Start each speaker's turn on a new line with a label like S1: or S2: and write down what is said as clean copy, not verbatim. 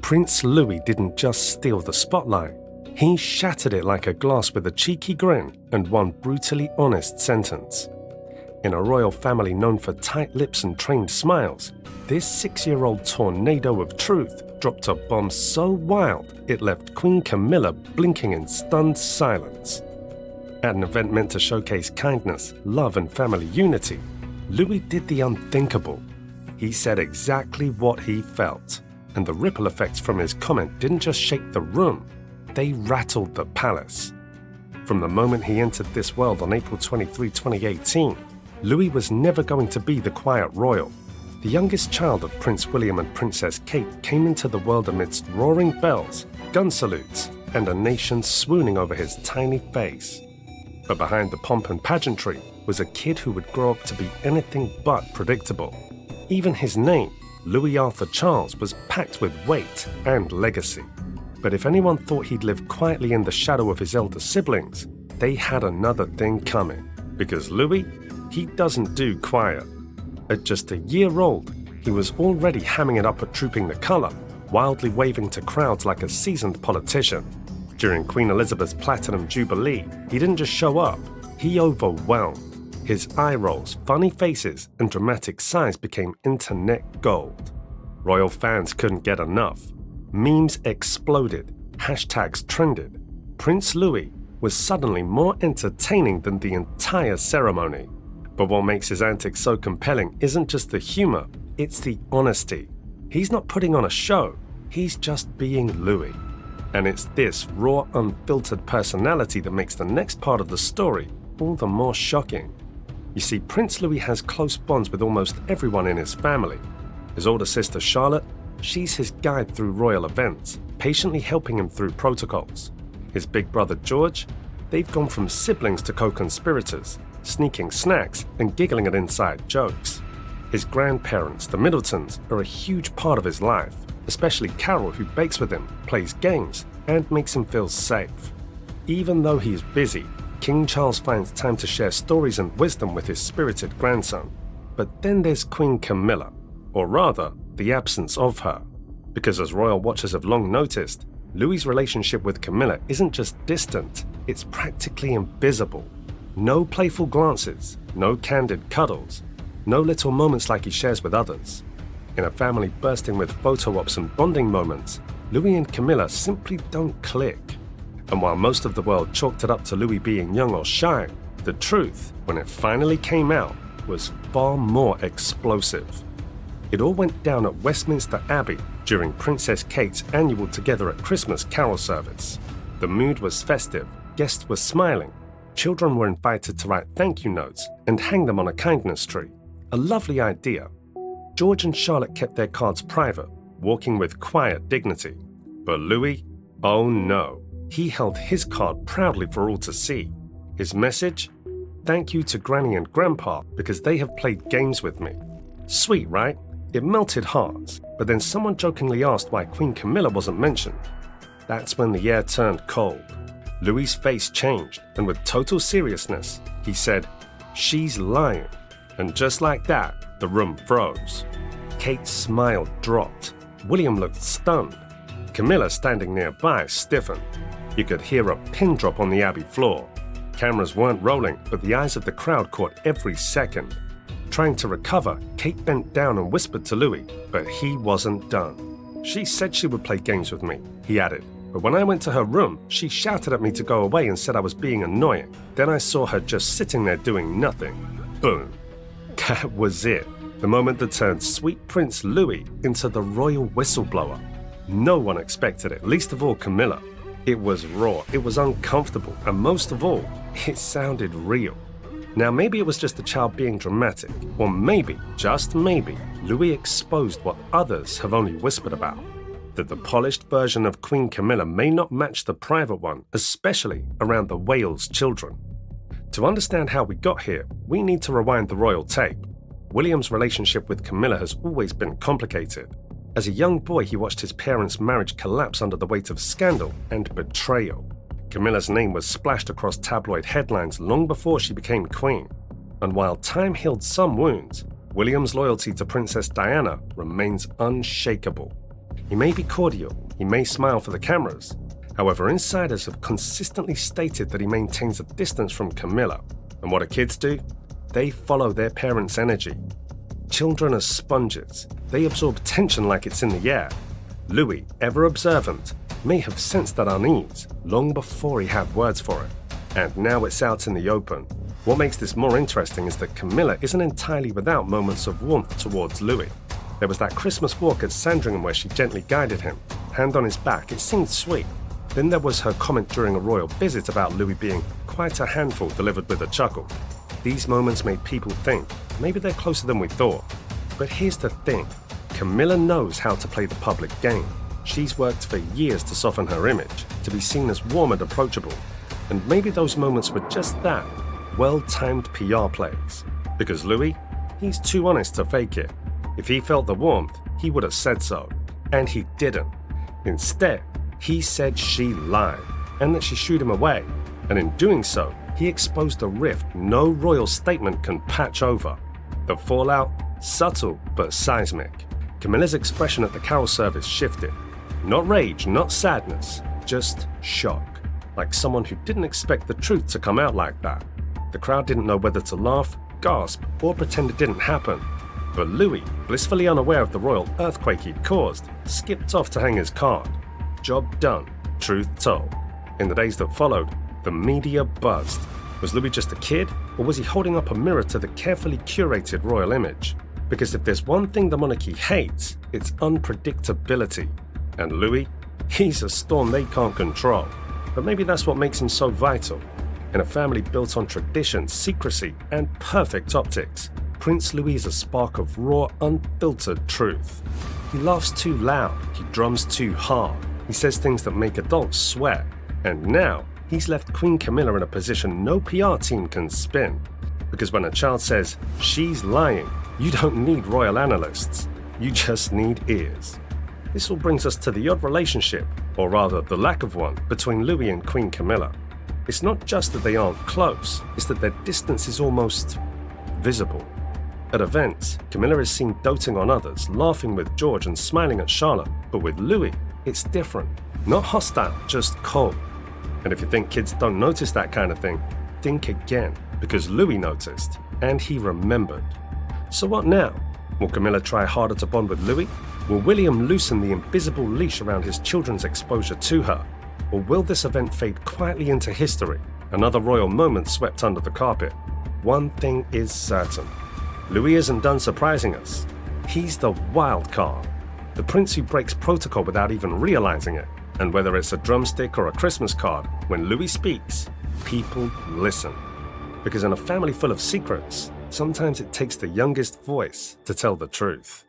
S1: Prince Louis didn't just steal the spotlight, he shattered it like a glass with a cheeky grin and one brutally honest sentence. In a royal family known for tight lips and trained smiles, this 6-year-old tornado of truth dropped a bomb so wild it left Queen Camilla blinking in stunned silence. At an event meant to showcase kindness, love and family unity, Louis did the unthinkable. He said exactly what he felt, and the ripple effects from his comment didn't just shake the room, they rattled the palace. From the moment he entered this world on April 23, 2018, Louis was never going to be the quiet royal. The youngest child of Prince William and Princess Kate came into the world amidst roaring bells, gun salutes, and a nation swooning over his tiny face. But behind the pomp and pageantry was a kid who would grow up to be anything but predictable. Even his name, Louis Arthur Charles, was packed with weight and legacy. But if anyone thought he'd live quietly in the shadow of his elder siblings, they had another thing coming. Because Louis, he doesn't do quiet. At just a year old, he was already hamming it up at Trooping the Colour, wildly waving to crowds like a seasoned politician. During Queen Elizabeth's Platinum Jubilee, he didn't just show up, he overwhelmed. His eye rolls, funny faces, and dramatic sighs became internet gold. Royal fans couldn't get enough. Memes exploded, hashtags trended. Prince Louis was suddenly more entertaining than the entire ceremony. But what makes his antics so compelling isn't just the humor, it's the honesty. He's not putting on a show, he's just being Louis. And it's this raw, unfiltered personality that makes the next part of the story all the more shocking. You see, Prince Louis has close bonds with almost everyone in his family. His older sister Charlotte, she's his guide through royal events, patiently helping him through protocols. His big brother George, they've gone from siblings to co-conspirators, sneaking snacks and giggling at inside jokes. His grandparents, the Middletons, are a huge part of his life, especially Carol, who bakes with him, plays games, and makes him feel safe. Even though he's busy, King Charles finds time to share stories and wisdom with his spirited grandson. But then there's Queen Camilla, or rather, the absence of her. Because as royal watchers have long noticed, Louis's relationship with Camilla isn't just distant, it's practically invisible. No playful glances, no candid cuddles, no little moments like he shares with others. In a family bursting with photo ops and bonding moments, Louis and Camilla simply don't click. And while most of the world chalked it up to Louis being young or shy, the truth, when it finally came out, was far more explosive. It all went down at Westminster Abbey during Princess Kate's annual Together at Christmas carol service. The mood was festive, guests were smiling, children were invited to write thank you notes and hang them on a kindness tree. A lovely idea. George and Charlotte kept their cards private, walking with quiet dignity. But Louis, oh no, he held his card proudly for all to see. His message? Thank you to Granny and Grandpa because they have played games with me. Sweet, right? It melted hearts, but then someone jokingly asked why Queen Camilla wasn't mentioned. That's when the air turned cold. Louis's face changed, and with total seriousness, he said, "She's lying." And just like that, the room froze. Kate's smile dropped. William looked stunned. Camilla, standing nearby, stiffened. You could hear a pin drop on the Abbey floor. Cameras weren't rolling, but the eyes of the crowd caught every second. Trying to recover, Kate bent down and whispered to Louis, but he wasn't done. "She said she would play games with me," he added. "But when I went to her room, she shouted at me to go away and said I was being annoying. Then I saw her just sitting there doing nothing." Boom. That was it. The moment that turned sweet Prince Louis into the royal whistleblower. No one expected it, least of all Camilla. It was raw, it was uncomfortable, and most of all, it sounded real. Now maybe it was just a child being dramatic, or maybe, just maybe, Louis exposed what others have only whispered about. That the polished version of Queen Camilla may not match the private one, especially around the Wales children. To understand how we got here, we need to rewind the royal tape. William's relationship with Camilla has always been complicated. As a young boy, he watched his parents' marriage collapse under the weight of scandal and betrayal. Camilla's name was splashed across tabloid headlines long before she became queen. And while time healed some wounds, William's loyalty to Princess Diana remains unshakable. He may be cordial, he may smile for the cameras. However, insiders have consistently stated that he maintains a distance from Camilla. And what do kids do? They follow their parents' energy. Children are sponges. They absorb tension like it's in the air. Louis, ever observant, may have sensed that unease long before he had words for it. And now it's out in the open. What makes this more interesting is that Camilla isn't entirely without moments of warmth towards Louis. There was that Christmas walk at Sandringham where she gently guided him, hand on his back. It seemed sweet. Then there was her comment during a royal visit about Louis being quite a handful, delivered with a chuckle. These moments made people think, maybe they're closer than we thought. But here's the thing, Camilla knows how to play the public game. She's worked for years to soften her image, to be seen as warm and approachable. And maybe those moments were just that, well-timed PR plays. Because Louis, he's too honest to fake it. If he felt the warmth, he would have said so. And he didn't. Instead, he said she lied, and that she shooed him away. And in doing so, he exposed a rift no royal statement can patch over. The fallout, subtle but seismic. Camilla's expression at the carol service shifted. Not rage, not sadness, just shock. Like someone who didn't expect the truth to come out like that. The crowd didn't know whether to laugh, gasp, or pretend it didn't happen. But Louis, blissfully unaware of the royal earthquake he'd caused, skipped off to hang his card. Job done, truth told. In the days that followed, the media buzzed. Was Louis just a kid, or was he holding up a mirror to the carefully curated royal image? Because if there's one thing the monarchy hates, it's unpredictability. And Louis, he's a storm they can't control. But maybe that's what makes him so vital. In a family built on tradition, secrecy, and perfect optics, Prince Louis is a spark of raw, unfiltered truth. He laughs too loud, he drums too hard, he says things that make adults sweat. And now, he's left Queen Camilla in a position no PR team can spin. Because when a child says, she's lying, you don't need royal analysts, you just need ears. This all brings us to the odd relationship, or rather the lack of one, between Louis and Queen Camilla. It's not just that they aren't close, it's that their distance is almost visible. At events, Camilla is seen doting on others, laughing with George and smiling at Charlotte, but with Louis, it's different. Not hostile, just cold. And if you think kids don't notice that kind of thing, think again, because Louis noticed, and he remembered. So what now? Will Camilla try harder to bond with Louis? Will William loosen the invisible leash around his children's exposure to her? Or will this event fade quietly into history, another royal moment swept under the carpet? One thing is certain. Louis isn't done surprising us. He's the wild card, the prince who breaks protocol without even realizing it. And whether it's a drumstick or a Christmas card, when Louis speaks, people listen. Because in a family full of secrets, sometimes it takes the youngest voice to tell the truth.